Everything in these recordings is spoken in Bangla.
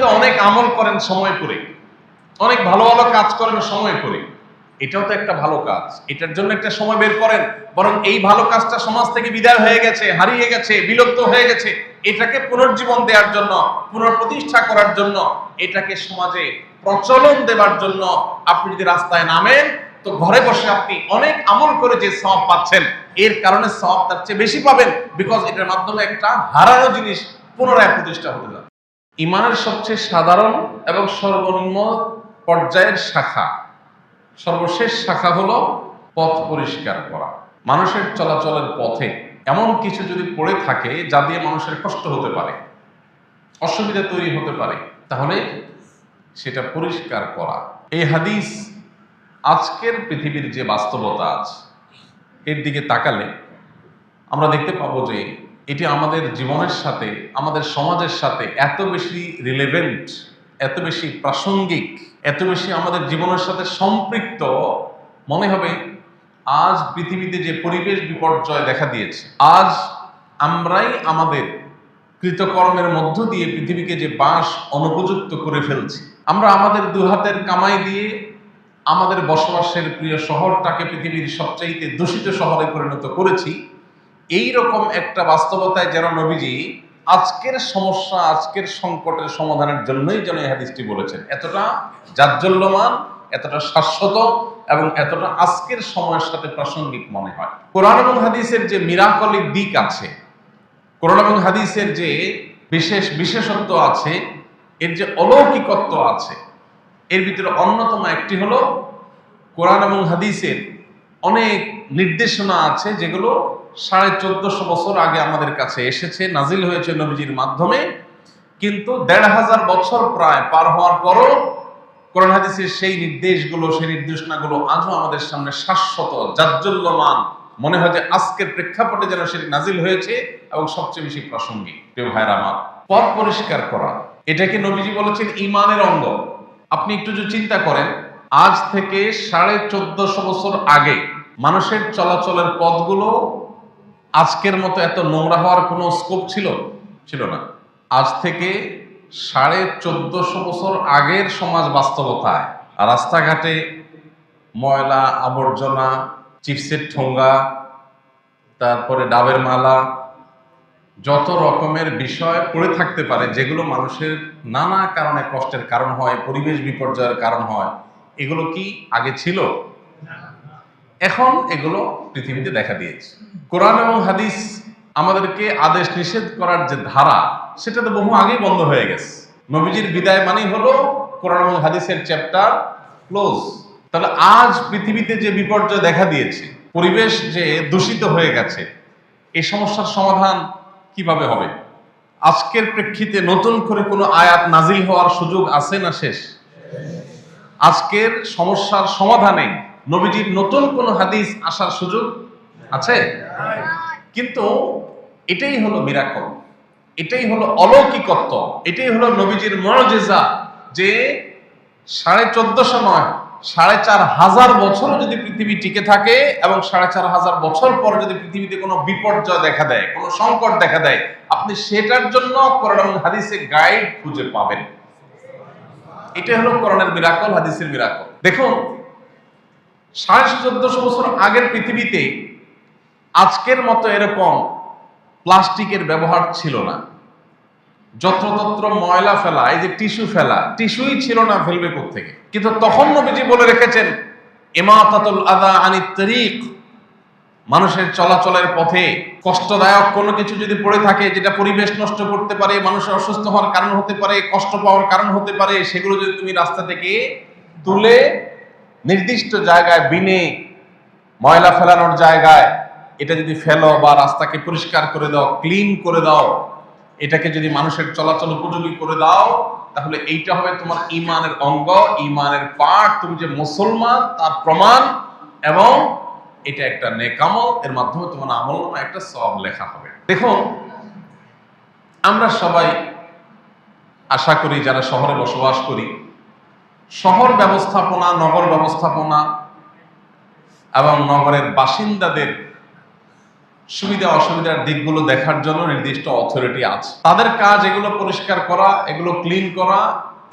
তো অনেক আমল করেন সময় করে, অনেক ভালো ভালো কাজ করেন সময় করে, এটাও তো একটা ভালো কাজ, এটার জন্য একটা সময় বের করেন। বরং এই ভালো কাজটা সমাজ থেকে বিদায় হয়ে গেছে, হারিয়ে গেছে, বিলুপ্ত হয়ে গেছে, এটাকে পুনর্জীবন দেওয়ার জন্য, পুনঃপ্রতিষ্ঠা করার জন্য, এটাকে সমাজে প্রচলন দেওয়ার জন্য আপনি যদি রাস্তায় নামেন, তো ঘরে বসে আপনি অনেক আমল করে যে সওয়াব পাচ্ছেন, এর কারণে সওয়াব তার চেয়ে বেশি পাবেন, বিকজ এটার মাধ্যমে একটা হারানো জিনিস পুনরায় প্রতিষ্ঠা হতে যাবে। ইমানের সবচেয়ে সাধারণ এবং সর্বনিম্ন পর্যায়ের শাখা, সর্বশেষ শাখা হলো পথ পরিষ্কার করা। মানুষের চলাচলের পথে এমন কিছু যদি পড়ে থাকে যা দিয়ে মানুষের কষ্ট হতে পারে, অসুবিধা তৈরি হতে পারে, তাহলে সেটা পরিষ্কার করা। এই হাদিস আজকের পৃথিবীর যে বাস্তবতা আছে এর দিকে তাকালে আমরা দেখতে পাবো যে এটি আমাদের জীবনের সাথে, আমাদের সমাজের সাথে এত বেশি রিলেভেন্ট, এত বেশি প্রাসঙ্গিক, এত বেশি আমাদের জীবনের সাথে সম্পৃক্ত মনে হবে। আজ পৃথিবীতে যে পরিবেশ বিপর্যয় দেখা দিয়েছে, আজ আমরাই আমাদের কৃতকর্মের মধ্য দিয়ে পৃথিবীকে যে বাস অনুপযুক্ত করে ফেলছি। আমরা আমাদের দুহাতের কামাই দিয়ে আমাদের বসবাসের প্রিয় শহরটাকে পৃথিবীর সবচাইতে দূষিত শহরে পরিণত করেছি। এই রকম একটা বাস্তবতায় যেন নবীজি আজকের সমস্যা, আজকের সংকটের সমাধানের জন্যই যেন এই হাদিসটি বলেছেন। এতটা জাজ্জল্যমান, এতটা শাশ্বত এবং এতটা আজকের সময়ের সাথে প্রাসঙ্গিক মনে হয়। কোরআন এবং হাদিসের যে মিরাকলিক দিক আছে, কোরআন এবং হাদিসের যে বিশেষত্ব আছে, এর যে অলৌকিকত্ব আছে, এর ভিতরে অন্যতম একটি হলো কোরআন এবং হাদিসের অনেক নির্দেশনা আছে যেগুলো 1450 বছর আগে আমাদের কাছে এসেছে, নাজিল হয়েছে নবীজির মাধ্যমে, কিন্তু 1500 বছর প্রায় পার হওয়ার পরও কোরআন হাদিসের সেই নির্দেশগুলো, সেই নির্দেশনাগুলো আজও আমাদের সামনে শাশ্বত, জাজ্জল্যমান মনে হয় যে আজকের প্রেক্ষাপটে যেন সেটি নাজিল হয়েছে এবং সবচেয়ে বেশি প্রাসঙ্গিক। প্রিয় ভাইরা আমার, পথ পরিষ্কার করা, এটাকে নবীজি বলেছেন ঈমানের অঙ্গ। আপনি একটু যদি চিন্তা করেন, আজ থেকে 1450 বছর আগে মানুষের চলাচলের পথগুলো আজকের মতো এত নোংরা হওয়ার কোনো স্কোপ ছিল না। আজ থেকে 1450 বছর আগের সমাজ বাস্তবতায় রাস্তাঘাটে ময়লা আবর্জনা, চিপসের ঠোঙ্গা, তারপরে ডাবের মালা, যত রকমের বিষয় পড়ে থাকতে পারে যেগুলো মানুষের নানা কারণে কষ্টের কারণ হয়, পরিবেশ বিপর্যয়ের কারণ হয়, এগুলো কি আগে ছিল? এখন এগুলো পৃথিবীতে দেখা দিয়েছে। কোরআন এবং হাদিস আমাদেরকে আদেশ নিষেধ করার যে ধারা, সেটা তো বহু আগেই বন্ধ হয়ে গেছে। নবীজির বিদায় মানেই হলো কোরআন এবং হাদিসের চ্যাপ্টার ক্লোজ। তাহলে আজ পৃথিবীতে যে বিপর্যয় দেখা দিয়েছে, পরিবেশ যে দূষিত হয়ে গেছে, এই সমস্যার সমাধান কিভাবে হবে? আজকের প্রেক্ষিতে নতুন করে কোনো আয়াত নাজিল হওয়ার সুযোগ আছে না শেষ? আজকের সমস্যার সমাধানে নবীজির নতুন কোন হাদিস আসার সুযোগ আছে? কিন্তু এটাই হলো মিরাকল, এটাই হলো অলৌকিকত্ব, এটাই হলো নবীজির মুআজিজা যে 1450 নয়, 4500 বছর যদি পৃথিবী টিকে থাকে এবং 4500 বছর পর যদি পৃথিবীতে কোনো বিপর্যয় দেখা দেয়, কোনো সংকট দেখা দেয়, আপনি সেটার জন্য কোরআন এবং হাদিসে গাইড খুঁজে পাবেন। এটাই হলো কোরআনের মিরাকল, হাদিসের মিরাকল। দেখুন, 1450 বছর আগের পৃথিবীতে আজকের মতো এরকম প্লাস্টিকের ব্যবহার ছিল না। যত্রতত্র ময়লা ফেলা, এই যে টিস্যু ফেলা, টিস্যুই ছিল না, ফেলবে কোত্থেকে? কিন্তু তখন নবীজি বলে রেখেছেন ইমাতাতুল আযা আনিত তরিক, মানুষের চলাচলের পথে কষ্টদায়ক কোনো কিছু যদি পড়ে থাকে, যেটা পরিবেশ নষ্ট করতে পারে, মানুষের অসুস্থ হওয়ার কারণ হতে পারে, কষ্ট পাওয়ার কারণ হতে পারে, সেগুলো যদি তুমি রাস্তা থেকে তুলে নির্দিষ্ট জায়গায় বিনে, ময়লা ফেলানোর জায়গায় এটা যদি ফেলো বা রাস্তাকে পরিষ্কার করে দাও, ক্লিন করে দাও, এটাকে যদি মানুষের চলাচল উপযোগী করে দাও, তাহলে এইটা হবে তোমার ঈমানের অঙ্গ, ঈমানের পার্ট। তুমি যে মুসলমান তার প্রমাণ, এবং এটা একটা নেক আমল, এর মাধ্যমে তোমার আমলনামায় একটা সওয়াব লেখা হবে। দেখুন, আমরা সবাই আশা করি যারা শহরে বসবাস করি, শহর ব্যবস্থাপনা, নগর ব্যবস্থাপনা এবং নগরের বাসিন্দাদের সুবিধা অসুবিধার দিকগুলো দেখার জন্য নির্দিষ্ট অথরিটি আছে। তাদের কাজ এগুলো পরিষ্কার করা, এগুলো ক্লিন করা,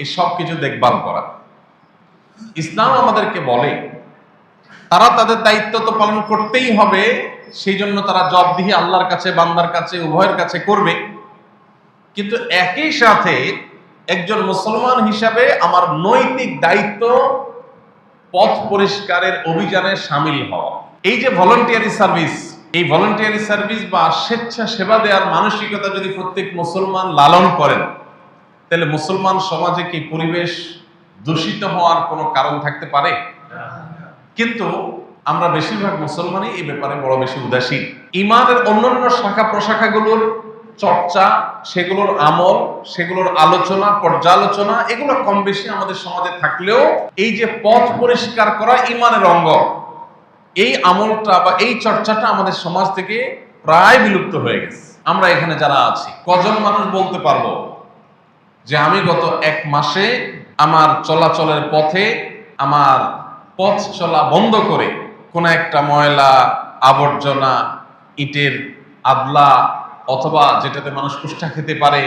এই সব কিছু দেখভাল করা। ইসলাম আমাদেরকে বলে তারা তাদের দায়িত্ব তো পালন করতেই হবে, সেই জন্য তারা জবাবদিহি আল্লাহর কাছে, বান্দার কাছে, উভয়ের কাছে করবে। কিন্তু একই সাথে একজন মুসলমান হিসাবে আমার নৈতিক দায়িত্ব পথ পরিষ্কারের অভিযানে সামিল হওয়া। এই যে ভলান্টিয়ারি সার্ভিস, এই ভলান্টিয়ারি সার্ভিস বা স্বেচ্ছা সেবা দেওয়ার মানসিকতা যদি প্রত্যেক মুসলমান লালন করেন, তাহলে মুসলমান সমাজে কি পরিবেশ দূষিত হওয়ার কোনো কারণ থাকতে পারে? কিন্তু আমরা বেশিরভাগ মুসলমানই এই ব্যাপারে বড় বেশি উদাসীন। ইমানের অন্যান্য শাখা প্রশাখাগুলোর চর্চা, সেগুলোর আমল, সেগুলোর আলোচনা, পর্যালোচনা, এগুলো কম বেশি আমাদের সমাজে থাকলেও এই যে পথ পরিষ্কার করা ইমানের অঙ্গ, এই আমলটা বা এই চর্চাটা আমাদের সমাজ থেকে প্রায় বিলুপ্ত হয়ে গেছে। আমরা এখানে যারা আছি, কজন মানুষ বলতে পারবো যে আমি গত 1 মাসে আমার চলাচলের পথে আমার পথ চলা বন্ধ করে কোন একটা ময়লা, আবর্জনা, ইটের আদলা, অথবা যেটাতে মানুষ কুষ্ঠা খেতে পারে,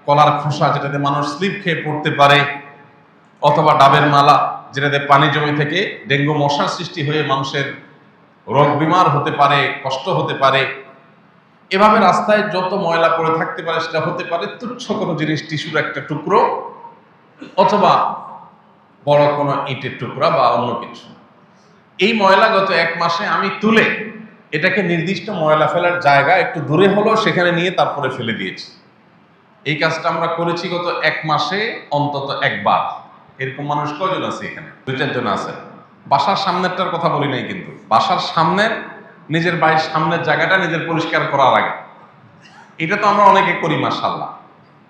কলার খোসা যেটাতে মানুষ স্লিপ খেয়ে পড়তে পারে, অথবা ডাবের মালা যেটাতে পানি জমে থেকে ডেঙ্গু মশার সৃষ্টি হয়ে মানুষের রোগ বিমার হতে পারে, কষ্ট হতে পারে, এভাবে রাস্তায় যত ময়লা পড়ে থাকতে পারে, সেটা হতে পারে তুচ্ছ কোনো জিনিস, টিস্যুর একটা টুকরো, অথবা বড় কোনো ইটের টুকরা বা অন্য কিছু। এই ময়লা গত 1 মাসে আমি তুলে এটাকে নির্দিষ্ট ময়লা ফেলার জায়গা একটু দূরে হলো সেখানে নিয়ে তারপরে ফেলে দিয়েছি। এই কাজটা আমরা করেছি গত 1 মাসে অন্তত একবার। এরকম মানুষ কয়জন আছে এখানে? 2-4 জন আছে। বাসার সামনেরটার কথা বলি নাই, কিন্তু বাসার সামনের, নিজের বাড়ির সামনের জায়গাটা নিজের পরিষ্কার করার আগে, এটা তো আমরা অনেকে করি মাশাআল্লাহ।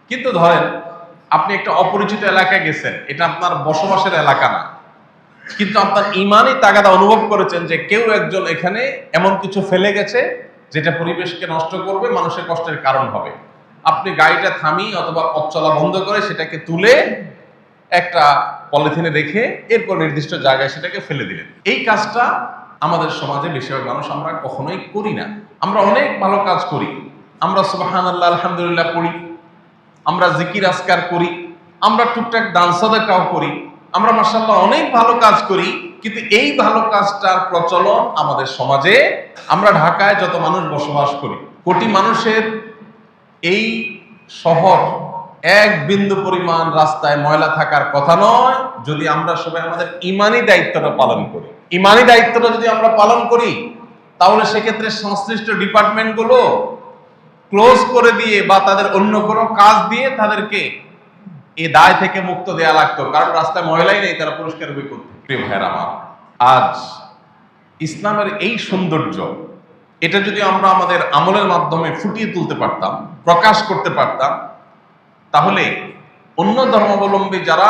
কিন্তু ধরেন আপনি একটা অপরিচিত এলাকায় গেছেন, এটা আপনার বসবাসের এলাকা না, কিন্তু আপনার ইমানই তাগাদা অনুভব করেছেন যে কেউ একজন এখানে এমন কিছু ফেলে গেছে যেটা পরিবেশকে নষ্ট করবে, মানুষের কষ্টের কারণ হবে। আপনি গাড়িটা থামিয়ে অথবা পথ চলা বন্ধ করে সেটাকে তুলে একটা পলিথিনে রেখে এরপর নির্দিষ্ট জায়গায় সেটাকে ফেলে দিলেন। এই কাজটা আমাদের সমাজে বেশিরভাগ মানুষ আমরা কখনোই করি না। আমরা অনেক ভালো কাজ করি, আমরা সুবহানাল্লাহ, আলহামদুলিল্লাহ পড়ি, আমরা জিকির আজকার করি, আমরা টুকটাক দান সাদাকাও করি, আমরা মাশাআল্লাহ অনেক ভালো কাজ করি। কিন্তু এই ভালো কাজটার প্রচলন আমাদের সমাজে, আমরা ঢাকায় যত মানুষ বসবাস করি, কোটি মানুষের এই শহর, 1 বিন্দু পরিমাণ রাস্তায় ময়লা থাকার কথা নয়, যদি আমরা সবাই আমাদের ইমানি দায়িত্বটা পালন করি। ইমানি দায়িত্বটা যদি আমরা পালন করি, তাহলে সেক্ষেত্রে সংশ্লিষ্ট ডিপার্টমেন্টগুলো ক্লোজ করে দিয়ে বা তাদের অন্য কোনো কাজ দিয়ে তাদেরকে এই দায় থেকে মুক্ত দেয়া লাগতো, কারণ রাস্তায় ময়লাই নেই, তারা পরিষ্কার হবে করতে। প্রিয় ভাইয়ের আমার, আজ ইসলামের এই সৌন্দর্য, এটা যদি আমরা আমাদের আমলের মাধ্যমে ফুটিয়ে তুলতে পারতাম, প্রকাশ করতে পারতাম, তাহলে অন্য ধর্মাবলম্বী যারা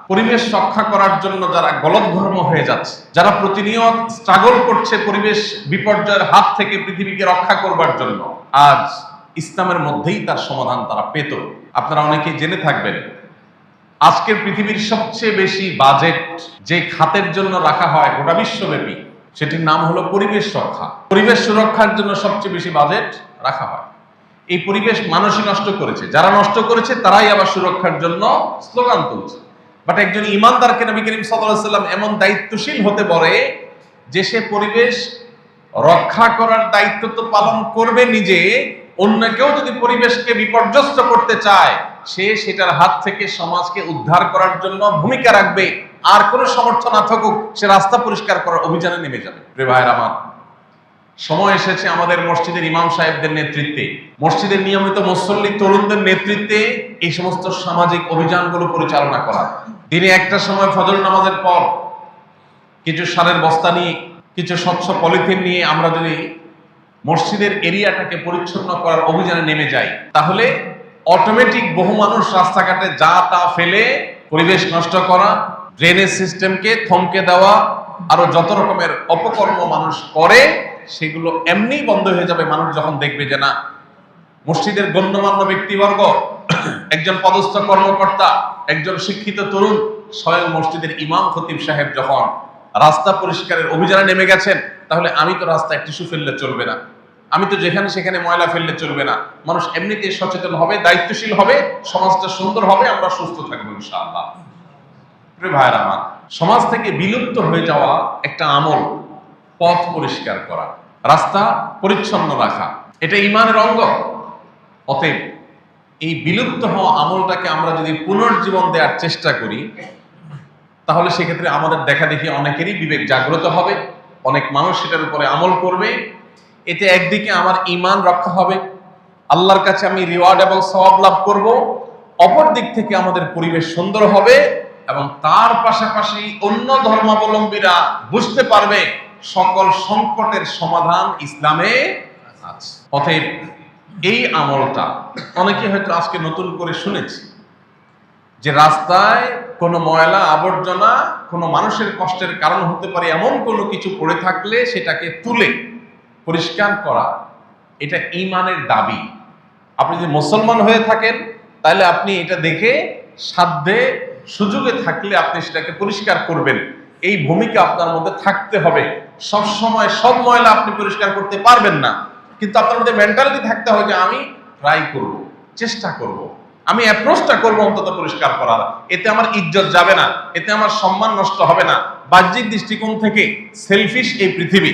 পরিবেশ রক্ষা করার জন্য যারা গলদঘর্ম হয়ে যাচ্ছে, যারা প্রতিনিয়ত স্ট্রাগল করছে পরিবেশ বিপর্যয়ের হাত থেকে পৃথিবীকে রক্ষা করবার জন্য, আজ ইসলামের মধ্যেই তার সমাধান তারা পেত। আপনারা অনেকেই জেনে থাকবেন, আজকের পৃথিবীর সবচেয়ে বেশি বাজেট যে খাতের জন্য রাখা হয় গোটা বিশ্বব্যাপী, সেটির নাম হলো পরিবেশ রক্ষা। পরিবেশ সুরক্ষার জন্য সবচেয়ে বেশি বাজেট রাখা হয়। এই পরিবেশ মানুষই নষ্ট করেছে, যারা নষ্ট করেছে তারাই আবার সুরক্ষার জন্য স্লোগান তুলছে। বাট একজন ইমানদারকে নবী করিম সাল্লাল্লাহু আলাইহি ওয়াসাল্লাম এমন দায়িত্বশীল হতে পারে যে সে পরিবেশ রক্ষা করার দায়িত্ব তো পালন করবে নিজে, অন্য কেউ যদি পরিবেশকে বিপর্যস্ত করতে চায়, সে সেটার হাত থেকে সমাজকে উদ্ধার করার জন্য ভূমিকা রাখবে। আর কোনো সমর্থন না থাকুক, সে রাস্তা পরিষ্কার করার অভিযানে নেমে যাবে। প্রিয় ভাইয়ের আমার, সময় এসেছে আমাদের মসজিদের ইমাম সাহেবদের নেতৃত্বে, মসজিদের নিয়মিত মুসল্লি তরুণদের নেতৃত্বে এই সমস্ত সামাজিক অভিযানগুলো পরিচালনা করা। দিনে একটা সময় ফজর নামাজের পর কিছু সারের বস্তা নিয়ে, কিছু স্বচ্ছ পলিথিন নিয়ে আমরা যদি মসজিদের এরিয়াটাকে পরিচ্ছন্ন করার অভিযানে নেমে যাই, তাহলে অটোমেটিক বহু মানুষ রাস্তাঘাটে যা তা ফেলে পরিবেশ নষ্ট করা, ড্রেনেজ সিস্টেমকে থমকে দেওয়া, আরো যত রকমের অপকর্ম মানুষ করে, সেগুলো এমনি বন্ধ হয়ে যাবে। মানুষ যখন দেখবে যে না, মসজিদের গণ্যমান্য ব্যক্তিবর্গ, একজন পদস্থ কর্মকর্তা, একজন শিক্ষিত তরুণ, স্বয়ং মসজিদের ইমাম খতিব সাহেব যখন রাস্তা পরিষ্কারের অভিযানে নেমে গেছেন, তাহলে আমি তো রাস্তায় টিস্যু ফেললে চলবে না, আমি তো যেখানে সেখানে ময়লা ফেললে চলবে না, মানুষ এমনিতেই সচেতন হবে, দায়িত্বশীল হবে, সমাজটা সুন্দর হবে, আমরা সুস্থ থাকবো ইনশাআল্লাহ। প্রিয় ভাইরা আমার, সমাজ থেকে বিলুপ্ত হয়ে যাওয়া একটা আমল পথ পরিষ্কার করা, রাস্তা পরিচ্ছন্ন রাখা, এটা ঈমানের অঙ্গ। অতএব এই বিলুপ্ত হওয়া আমলটাকে আমরা যদি পুনর্জীবন দেওয়ার চেষ্টা করি, তাহলে সেক্ষেত্রে আমাদের দেখা দেখি অনেকেরই বিবেক জাগ্রত হবে, অনেক মানুষ সেটার উপরে আমল করবে। এতে একদিকে আমার ঈমান রক্ষা হবে, আল্লাহর কাছে আমি রিওয়ার্ড এবং সওয়াব লাভ করব, অপর দিক থেকে আমাদের পরিবেশ সুন্দর হবে এবং তার পাশাপাশি অন্য ধর্মাবলম্বীরা বুঝতে পারবে সকল সংকটের সমাধান ইসলামে আছে। অতএব এই আমলটা অনেকে হয়তো আজকে নতুন করে শুনেছি যে রাস্তায় কোনো ময়লা আবর্জনা কোনো মানুষের কষ্টের কারণ হতে পারে এমন কোনো কিছু পড়ে থাকলে সেটাকে তুলে পরিষ্কার করা, এটা ঈমানের দাবি। আপনি যদি মুসলমান হয়ে থাকেন তাহলে আপনি এটা দেখে সাধ্যে সুযোগে থাকলে আপনি সেটাকে পরিষ্কার করবেন, এই ভূমিকা আপনার মধ্যে থাকতে হবে। সব সময় সব ময়লা আপনি পরিষ্কার করতে পারবেন না, কিন্তু আপনার মধ্যে মেন্টালিটি থাকতে হবে যে আমি ট্রাই করব, চেষ্টা করব, আমি অ্যাপ্রোচটা করবো অন্তত পরিষ্কার করার। এতে আমার ইজ্জত যাবে না, এতে আমার সম্মান নষ্ট হবে না। বাহ্যিক দৃষ্টিকোণ থেকে সেলফিশ এই পৃথিবী,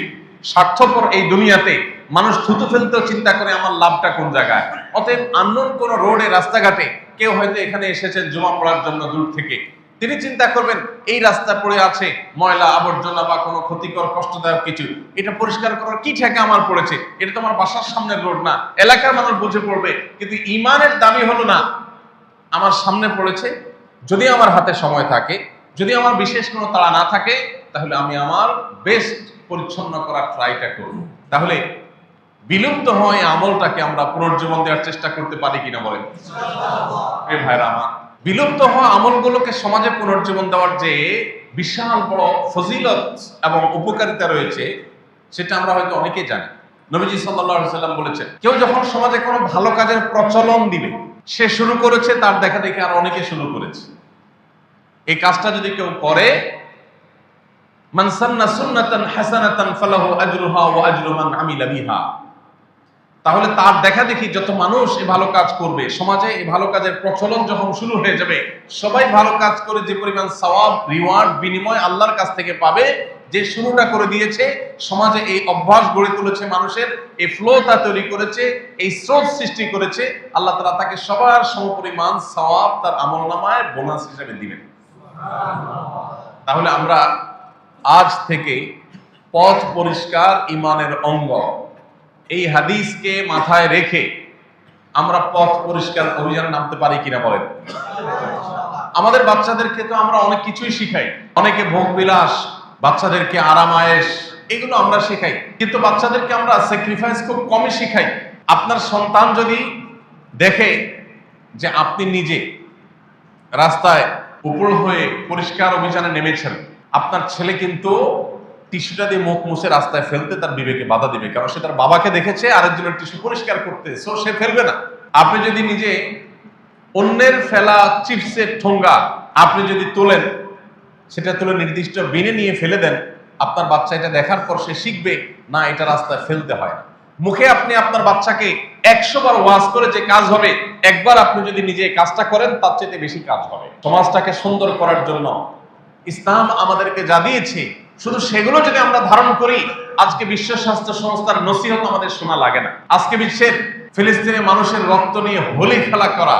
স্বার্থপর এই দুনিয়াতে মানুষ থুতু ফেলতেও চিন্তা করে আমার লাভটা কোন জায়গায়। অতএব আননোন কোন রোডে রাস্তাঘাটে কেউ হয়তো এখানে এসেছেন জুমা পড়ার জন্য দূর থেকে, তিনি চিন্তা করবেন এই রাস্তা পড়ে আছে ময়লা আবর্জনা বা কোনো ক্ষতিকর কষ্টদায়ক কিছু, এটা পরিষ্কার করার কি ঠেকা আমার পড়েছে, এটা তো আমার বাসার সামনের রোড না, এলাকার মানুষ বুঝে পড়বে। কিন্তু ঈমানের দাবি হলো না, আমার সামনে পড়েছে, যদি আমার হাতে সময় থাকে, যদি আমার বিশেষ কোনো তাড়া না থাকে, তাহলে আমি আমার বেস্ট পরিচ্ছন্ন করার ট্রাইটা করব। তাহলে বিলুপ্ত হয় আমলটাকে আমরা পুনর্জীবন দেওয়ার চেষ্টা করতে পারি কিনা বলেন এ ভাইরা আমার। বিলুপ্ত হওয়া আমলগুলোকে সমাজে পুনর্জীবন দেওয়ার যে বিশাল বড় ফজিলত এবং উপকারিতা রয়েছে সেটা আমরা হয়তো অনেকেই জানি। নবীজি সাল্লাল্লাহু আলাইহি ওয়াসাল্লাম বলেছেন, কেউ যখন সমাজে কোনো ভালো কাজের প্রচলন দিবে, সে শুরু করেছে, তার দেখা দেখে আর অনেকে শুরু করেছে। এই কাজটা যদি কেউ করে, মান সান্না সুন্নাতান হাসানাতান ফালাহু আজরুহা ওয়া আজরু মান আমিলা বিহা, তাহলে তার দেখা দেখি যত মানুষ এই ভালো কাজ করবে, সমাজে এই ভালো কাজের প্রচলন যখন শুরু হয়ে যাবে, সবাই ভালো কাজ করে যে পরিমাণ সওয়াব রিওয়ার্ড বিনিময় আল্লাহর কাছ থেকে পাবে, যে শুরুটা করে দিয়েছে, সমাজে এই অভ্যাস গড়ে তুলেছে, মানুষের এই ফ্লোটা তৈরি করেছে, এই স্রোত সৃষ্টি করেছে, আল্লাহ তাআলা তাকে সবার সমপরিমাণ সওয়াব তার আমলনামায় বোনাস হিসেবে দিবেন। তাহলে আমরা আজ থেকে পথ পরিষ্কার ঈমানের অঙ্গ, এই হাদিসকে মাথায় রেখে আমরা পথ পরিষ্কার অভিযানে নামতে পারি কিনা বলেন। আমাদের বাচ্চাদেরকে তো আমরা অনেক কিছুই শিখাই, অনেকে ভোগ বিলাস, বাচ্চাদেরকে আরাম আয়েশ, এগুলো আমরা শেখাই, কিন্তু বাচ্চাদেরকে আমরা স্যাক্রিফাইস খুব কমই শিখাই। আপনার সন্তান যদি দেখে যে আপনি নিজে রাস্তায় উপর হয়ে পরিষ্কার অভিযানে নেমেছেন, আপনার ছেলে কিন্তু টিস্যুটা দিয়ে মুখ মুছে রাস্তায় ফেলতে তার বিবেকে বাধা দিবে, কারণ সে তার বাবাকে দেখেছে আরেকজনের টিস্যু পরিষ্কার করতে, সো সে ফেলবে না। আপনি যদি নিজে অন্যের ফেলা চিপসের ঠোঙ্গা আপনি যদি তোলেন, সেটা তুলে নির্দিষ্ট বিনে নিয়ে ফেলে দেন, আপনার বাচ্চা এটা দেখার পর সে শিখবে না এটা রাস্তায় ফেলতে হয় না। মুখে আপনি আপনার বাচ্চাকে 100 বার ওয়াজ করে যে কাজ হবে, একবার আপনি যদি নিজে কাজটা করেন তার চেয়ে বেশি কাজ হবে। সমাজটাকে সুন্দর করার জন্য ইসলাম আমাদেরকে যা দিয়েছে, শুধু সেগুলো যদি আমরা ধারণ করি, আজকে বিশ্ব স্বাস্থ্য সংস্থার নসিহত আমাদের শোনা লাগে না। আজকে বিশ্বের ফিলিস্তিনের মানুষের রক্ত নিয়ে হোলি খেলা করা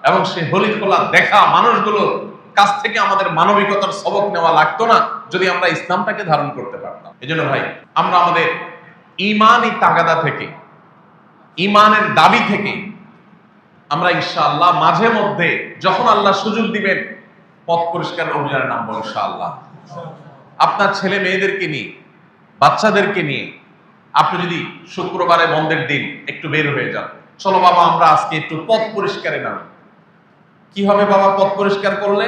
এবং সেই হোলি খেলা দেখা মানুষগুলোর কাছ থেকে আমাদের মানবিকতার সবক নেওয়া লাগতো না, যদি আমরা ইসলামটাকে ধারণ করতে পারতাম। এজন্য ভাই, আমরা আমাদের ঈমানি তাগাদা থেকে, ঈমানের দাবি থেকে আমরা ইনশাআল্লাহ মাঝে মধ্যে যখন আল্লাহ সুযোগ দিবেন পথ পরিষ্কার অভিযানে নামবো ইনশাআল্লাহ। আপনার ছেলে মেয়েদেরকে নিয়ে, বাচ্চাদেরকে নিয়ে আপনি যদি শুক্রবারে বন্ধের দিন একটু বের হয়ে যান, চলো বাবা আমরা আজকে একটু পথ পরিষ্কারে নামি। কি হবে বাবা পথ পরিষ্কার করলে?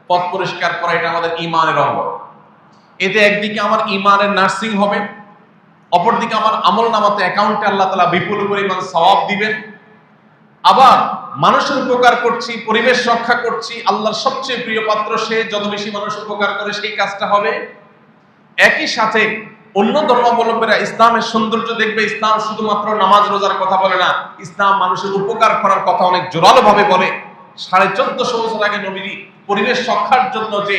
পথ পরিষ্কার করা এটা আমাদের ঈমানের অঙ্গ। এতে একদিকে আমার ঈমানের নার্সিং হবে, অপরদিকে আমার আমলনামাতে অ্যাকাউন্টে আল্লাহ তাআলা বিপুল পরিমাণ সওয়াব দিবেন। আবার মানুষের উপকার করছি, পরিবেশ রক্ষা করছি, আল্লাহর সবচেয়ে প্রিয় পাত্র সে, যত বেশি মানুষ উপকার করে সেই কাজটা হবে। একই সাথে অন্য ধর্মাবলম্বীরা ইসলামের সৌন্দর্য দেখবে, ইসলাম শুধুমাত্র নামাজ রোজার কথা বলে না, ইসলাম মানুষের উপকার করার কথা অনেক জোরালো ভাবে বলে। 1450 বছর আগে নবী পরিবেশ রক্ষার জন্য যে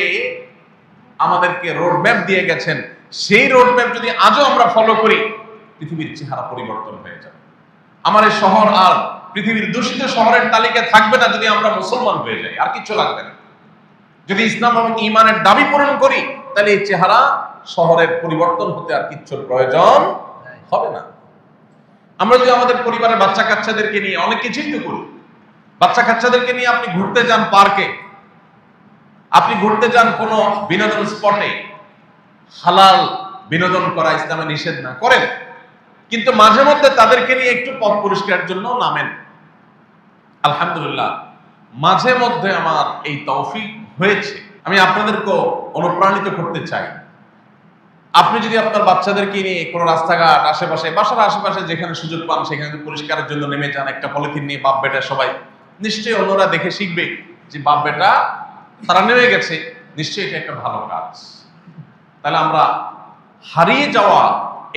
আমাদেরকে রোড ম্যাপ দিয়ে গেছেন, সেই রোড ম্যাপ যদি আজও আমরা ফলো করি, পৃথিবীর চেহারা পরিবর্তন হয়ে যাবে। আমার এই শহর আর পৃথিবীর দূষিত শহরের তালিকায় থাকবে না যদি আমরা মুসলমান হয়ে যাই, আর কিছু লাগবে না। যদি ইসলাম এবং ঈমানের দাবি পূরণ করি, তাহলে এই চেহারা শহরের পরিবর্তন হতে আর কিচ্ছুর প্রয়োজন হবে না। আমরা যদি আমাদের পরিবারের বাচ্চা কাচ্চাদেরকে নিয়ে অনেক কিছুই তো করি। বাচ্চা কাচ্চাদেরকে নিয়ে আপনি ঘুরতে যান পার্কে, আপনি ঘুরতে যান কোনো বিনোদন স্পটে, হালাল বিনোদন করা ইসলামে নিষেধ না, করেন, কিন্তু মাঝে মধ্যে তাদেরকে নিয়ে একটু পথ পরিষ্কারের জন্য নামেন। আলহামদুলিল্লাহ, মাঝে মধ্যে আমার এই তৌফিক হয়েছে। আমি আপনাদেরকে অনুপ্রাণিত করতে চাই, আপনি যদি আপনার বাচ্চাদেরকে নিয়ে কোনো রাস্তাঘাট, আশেপাশে, বাসার আশেপাশে যেখানে সুযোগ পান সেখানে পরিষ্কারের জন্য নেমে যান, একটা পলিথিন নিয়ে বাপ বেটা সবাই, নিশ্চয়ই অন্যরা দেখে শিখবে যে বাপ বেটা তারা নেমে গেছে, নিশ্চয়ই এটা একটা ভালো কাজ। তাহলে আমরা হারিয়ে যাওয়া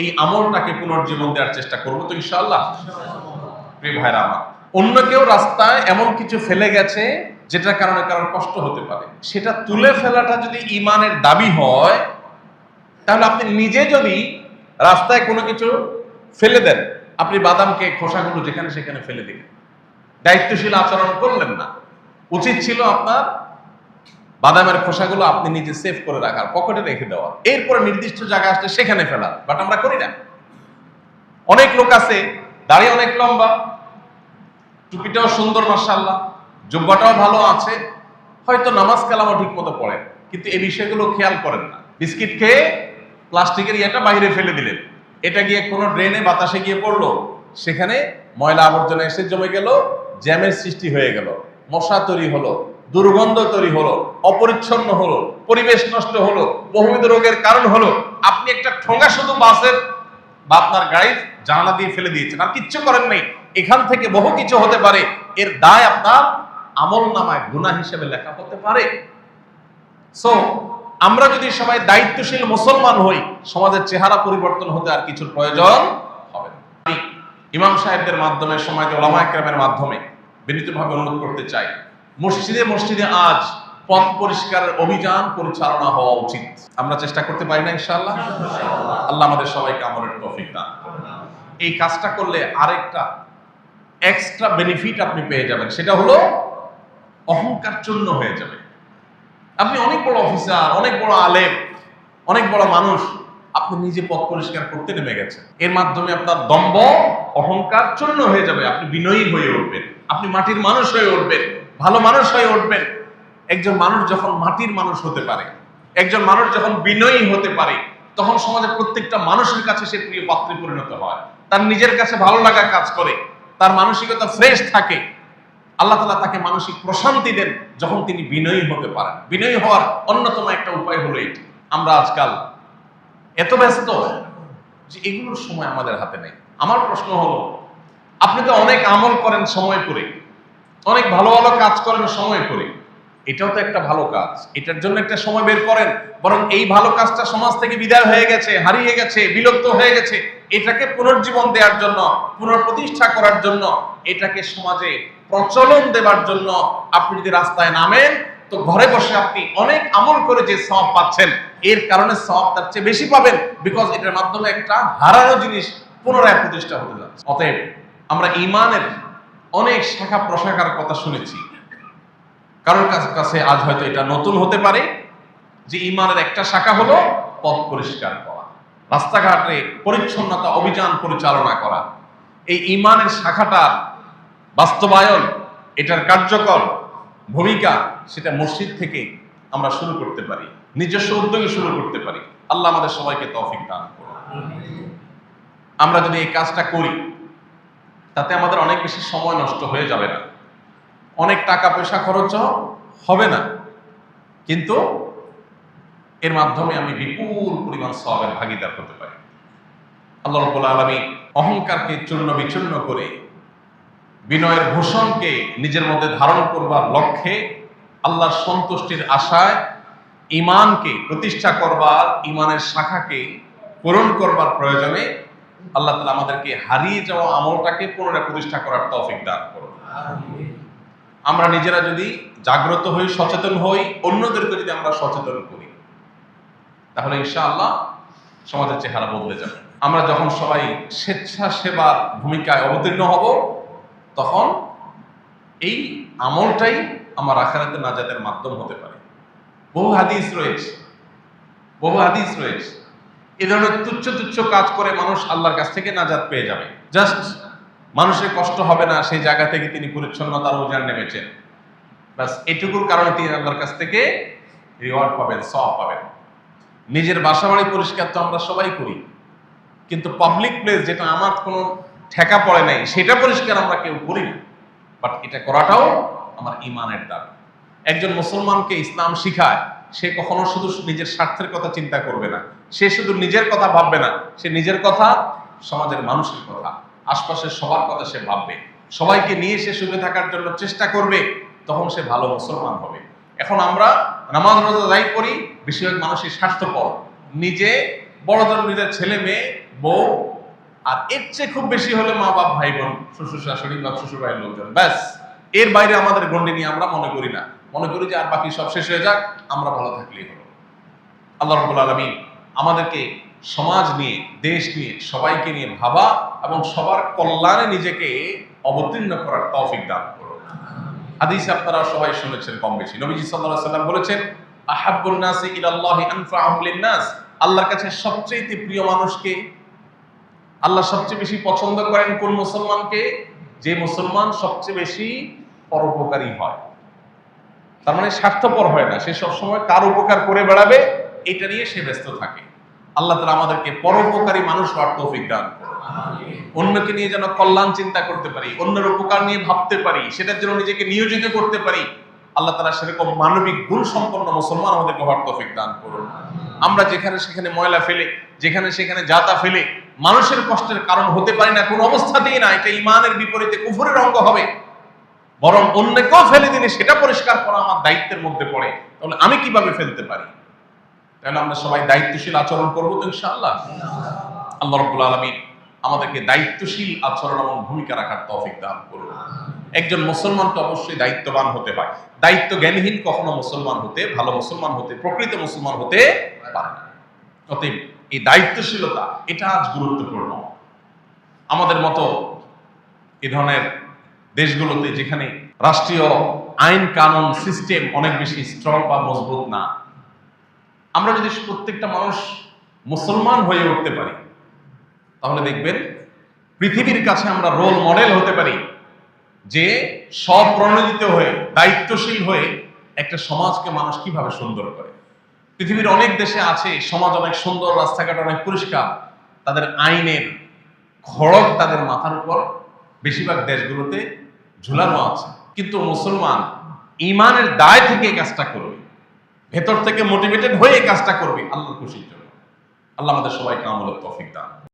এই আমলটাকে পুনর্জীবন দেওয়ার চেষ্টা করবো তো ইনশাআল্লাহ। প্রিয় ভাইরা আমার, অন্য কেউ রাস্তায় এমন কিছু ফেলে গেছে যেটার কারণে কারোর কষ্ট হতে পারে, সেটা তুলে ফেলাটা যদি ঈমানের দাবি হয়, তাহলে আপনি নিজে যদি রাস্তায় কোনো কিছু ফেলে দেন, আপনি বাদামকে খোসাগুলো যেখানে সেখানে ফেলে দিলেন, দায়িত্বশীল আচরণ করলেন না। উচিত ছিল আপনার বাদামের খোসাগুলো আপনি নিজে সেভ করে রাখার, পকেটে রেখে দেওয়া, এরপরে নির্দিষ্ট জায়গায় আসলে সেখানে ফেলার। বাট আমরা করি না। অনেক লোক আছে দাড়ি অনেক লম্বা, টুপিটাও সুন্দর মাশাআল্লাহ, জুব্বাটাও ভালো আছে, হয়তো নামাজ কালামও ঠিক মতো পড়ে, কিন্তু এই বিষয়গুলো খেয়াল করেন না। বিস্কিট খেয়ে প্লাস্টিকের ইয়েটা বাইরে ফেলে দিলেন, এটা গিয়ে কোনো ড্রেনে বাতাসে গিয়ে পড়লো, সেখানে ময়লা আবর্জনা এসে জমে গেল, জ্যামের সৃষ্টি হয়ে গেল, মশা তৈরি হলো, দুর্গন্ধ তৈরি হলো, অপরিচ্ছন্ন হলো, পরিবেশ নষ্ট হলো, বহুবিধ রোগের কারণ হলো। আপনি একটা ঠোঙা শুধু বাসের বা আপনার গাড়ির জানালা দিয়ে ফেলে দিয়েছেন, আর কিচ্ছু করেন নাই। এখান থেকে বহু কিছু হতে পারে, এর দায় আপনার আমল নামায় গুনাহ হিসেবে লেখা হতে পারে। সো আমরা যদি সবাই দায়িত্বশীল মুসলমান হই, সমাজের চেহারা পরিবর্তন হতে আর কিছুর প্রয়োজন হবে না। আমি ইমাম সাহেবদের মাধ্যমে, সমাজে ওলামা একরামের মাধ্যমে বিনীতভাবে অনুরোধ করতে চাই, মসজিদে মসজিদে আজ পথ পরিষ্কারের অভিযান পরিচালনা হওয়া উচিত। আমরা চেষ্টা করতে পারি না ইনশাআল্লাহ? আল্লাহ আমাদের সবাইকে আমলের তৌফিক দান করুন। এই কাজটা করলে আরেকটা এক্সট্রা বেনিফিট আপনি পেয়ে যাবেন, সেটা হলো অহংকার চূর্ণ হয়ে যাবে। আপনি অনেক বড় অফিসার, অনেক বড় আলেম, অনেক বড় মানুষ, আপনি নিজে পথ পরিষ্কার করতে নেমে গেছেন, এর মাধ্যমে আপনার দম্ভ অহংকার চূর্ণ হয়ে যাবে। আপনি বিনয়ী হয়ে উঠবেন, আপনি মাটির মানুষ হয়ে উঠবেন, ভালো মানুষ হয়ে উঠবেন। একজন মানুষ যখন মাটির মানুষ হতে পারে, একজন মানুষ যখন বিনয়ী হতে পারে, তখন সমাজের প্রত্যেকটা মানুষের কাছে সে প্রিয় পাত্রে পরিণত হয়, তার নিজের কাছে ভালো লাগা কাজ করে, তার মানসিকতা ফ্রেশ থাকে। আল্লাহ তাআলা তাকে মানসিক প্রশান্তি দেন যখন তিনি বিনয়ী হতে পারেন। বিনয়ী হওয়ার অন্যতম একটা উপায় হলো এটি। আমরা আজকাল এত ব্যস্ত যে এগুলোর সময় আমাদের হাতে নেই। আমার প্রশ্ন হলো, আপনি তো অনেক আমল করেন সময় করে, অনেক ভালো ভালো কাজ করেন সময় করে, এটাও তো একটা ভালো কাজ, এটার জন্য একটা সময় বের করেন। বরং এই ভালো কাজটা সমাজ থেকে বিদায় হয়ে গেছে, হারিয়ে গেছে, বিলুপ্ত হয়ে গেছে, এটাকে পুনর্জীবন দেওয়ার জন্য, পুনঃপ্রতিষ্ঠা করার জন্য, এটাকে সমাজে প্রচলন দেবার জন্য আপনি যদি রাস্তায় নামেন, তো ঘরে বসে আপনি অনেক আমল করে যে সওয়াব পাচ্ছেন, এর কারণে সওয়াব তার চেয়ে বেশি পাবেন, বিকজ এটার মাধ্যমে একটা হারানো জিনিস পুনরায় প্রতিষ্ঠা হতে যাচ্ছে। অতএব আমরা ঈমানের অনেক শাখা প্রশাখার কথা শুনেছি, কারোর কাছে আজ হয়তো এটা নতুন হতে পারে যে ঈমানের একটা শাখা হলো পথ পরিষ্কার করা, রাস্তাঘাটে পরিচ্ছন্নতা অভিযান পরিচালনা করা। এই ঈমানের শাখাটার বাস্তবায়ন, এটার কার্যকর ভূমিকা, সেটা মসজিদ থেকে আমরা শুরু করতে পারি, নিজস্ব উদ্যোগে শুরু করতে পারি। আল্লাহ আমাদের সবাইকে তৌফিক দান করুন। আমরা যদি এই কাজটা করি, তাতে আমাদের অনেক বেশি সময় নষ্ট হয়ে যাবে না, অনেক টাকা পয়সা খরচ হবে না, কিন্তু এর মাধ্যমে আমি বিপুল পরিমাণ সওয়াবের ভাগীদার হতে পারি। আল্লাহ রাব্বুল আলামিন অহংকারকে চূর্ণ বিচূর্ণ করে বিনয়ের ভূষণকে নিজের মধ্যে ধারণ করবার লক্ষ্যে, আল্লাহর সন্তুষ্টির আশায় ঈমানকে প্রতিষ্ঠা করবার, ঈমানের শাখাকে পূরণ করবার প্রয়োজনে আল্লাহ তাআলা আমাদেরকে হারিয়ে যাওয়া আমলটাকে পুনরায় প্রতিষ্ঠা করার তৌফিক দান করুন। আমরা নিজেরা যদি জাগ্রত হই, সচেতন হই, অন্যদেরকে যদি আমরা সচেতন করি, তাহলে ইনশাআল্লাহ সমাজের চেহারা বদলে যাবে। আমরা যখন সবাই স্বেচ্ছাসেবার ভূমিকায় অবতীর্ণ হব, তখন এই আমলটাই আমার আখিরাতে নাজাতের মাধ্যম হতে পারে। বহু হাদিস রয়েছে এ ধরনের তুচ্ছ তুচ্ছ কাজ করে মানুষ আল্লাহর কাছ থেকে নাজাত পেয়ে যাবে। জাস্ট মানুষের কষ্ট হবে না, সেই জায়গা থেকে তিনি পরিচ্ছন্নতার অভিযান নেমেছেন, বাস এটুকুর কারণে তিনি আল্লাহর কাছ থেকে রিওয়ার্ড পাবেন, সওয়াব পাবেন। নিজের বাসা বাড়ি পরিষ্কার তো আমরা সবাই করি, কিন্তু পাবলিক প্লেস যেটা আমার কোনো ঠেকা পড়ে নাই সেটা পরিষ্কার আমরা কেউ করি না। বাট এটা করাটাও আমার ঈমানের দাবি। একজন মুসলমানকে ইসলাম শিখায়, সে কখনো শুধু নিজের স্বার্থের কথা চিন্তা করবে না, সে শুধু নিজের কথা ভাববে না, সে নিজের কথা, সমাজের মানুষের কথা, আশপাশের সবার কথা সে ভাববে, সবাইকে নিয়ে সে সুখে থাকার জন্য চেষ্টা করবে, তখন সে ভালো মুসলমান হবে। এখন আমরা নামাজ রোজা যাই করি, বেশিরভাগ মানুষই স্বার্থপর, নিজে বড়জন, নিজের ছেলে মেয়ে বউ, আর এর চেয়ে খুব বেশি হলে মা বাপ ভাই বোন, শ্বশুর শাশুড়ি বা শ্বশুর ভাইয়ের লোকজন, ব্যাস। এর বাইরে আমাদের গণ্ডি নিয়ে আমরা মনে করি না, মনে করি যে আর বাকি সব শেষ হয়ে যাক, আমরা ভালো থাকলেই হলো। আল্লাহ রাব্বুল আলামিন আমাদেরকে সমাজ নিয়ে, দেশ নিয়ে, সবাইকে নিয়ে ভাবা এবং সবার কল্যাণে নিজেকে অবতীর্ণ করার তৌফিক দান করুন। হাদিসে আপনারা সবাই শুনেছেন কম বেশি, নবীজি সাল্লাল্লাহু আলাইহি ওয়াসাল্লাম বলেছেন, আহাব্বুন নাসি ইলাল্লাহি আনফাউহুম লিন-নাস। আল্লাহর কাছে সবচেয়ে প্রিয় মানুষকে, আল্লাহ সবচেয়ে বেশি পছন্দ করেন কোন মুসলমানকে? যে মুসলমান সবচেয়ে বেশি পরোপকারী হয়। তার মানে স্বার্থপর হয় না, সে সবসময় কার উপকার করে বেড়াবে এটা নিয়ে সে ব্যস্ত থাকে। আল্লাহ তাআলা আমাদেরকে পরোপকারী মানুষ হওয়ার তৌফিক দান করুন। অন্যকে নিয়ে যেন কল্যাণ চিন্তা করতে পারি, অন্যের উপকার নিয়ে ভাবতে পারি, সেটার জন্য নিজেকে নিয়োজিত করতে পারি। আল্লাহ তাআলা সেরকম মানবিক গুণ সম্পন্ন মুসলমান আমাদেরকে হওয়ার তৌফিক দান করুন। আমরা যেখানে সেখানে ময়লা ফেলে, যেখানে সেখানে জাতা ফেলে মানুষের কষ্টের কারণ হতে পারি না, কোন অবস্থাতেই না। এটা ঈমানের বিপরীতে, কুফরের অঙ্গ হবে। বরং অন্যকেও ফেলে দিলে সেটা পরিষ্কার করা আমার দায়িত্বের মধ্যে পড়ে। তাহলে আমি কিভাবে ফেলতে পারি? তাহলে আমরা সবাই দায়িত্বশীল আচরণ করবো তো ইনশাআল্লাহ। আল্লাহ রাব্বুল আলামিন আমাদেরকে দায়িত্বশীল আচরণ এবং ভূমিকা রাখার তৌফিক দান করুন। একজন মুসলমানকে অবশ্যই দায়িত্ববান হতে হয়। দায়িত্ব জ্ঞানহীন কখনো মুসলমান হতে, ভালো মুসলমান হতে, প্রকৃত মুসলমান হতে পারে না। অতএব এই দায়িত্বশীলতা এটা আজ গুরুত্বপূর্ণ। আমাদের মতো এ ধরনের দেশগুলোতে যেখানে রাষ্ট্রীয় আইন কানুন সিস্টেম অনেক বেশি স্ট্রং বা মজবুত না, আমরা যদি প্রত্যেকটা মানুষ মুসলমান হয়ে উঠতে পারি, তাহলে দেখবেন পৃথিবীর কাছে আমরা রোল মডেল হতে পারি যে স্বপ্রণোদিত হয়ে, দায়িত্বশীল হয়ে একটা সমাজকে মানুষ কিভাবে সুন্দর করে। পৃথিবীর অনেক দেশে আছে সমাজ অনেক সুন্দর, রাস্তাঘাট অনেক পরিষ্কার, তাদের আইনের খড়গ তাদের মাথার উপর বেশিরভাগ দেশগুলোতে ঝুলানো আছে, কিন্তু মুসলমান ঈমানের দায় থেকে এই কাজটা করবে, ভেতর থেকে মোটিভেটেড হয়ে এই কাজটা করবে আল্লাহর খুশির জন্য। আল্লাহ আমাদের সবাইকে আমলের তৌফিক দান।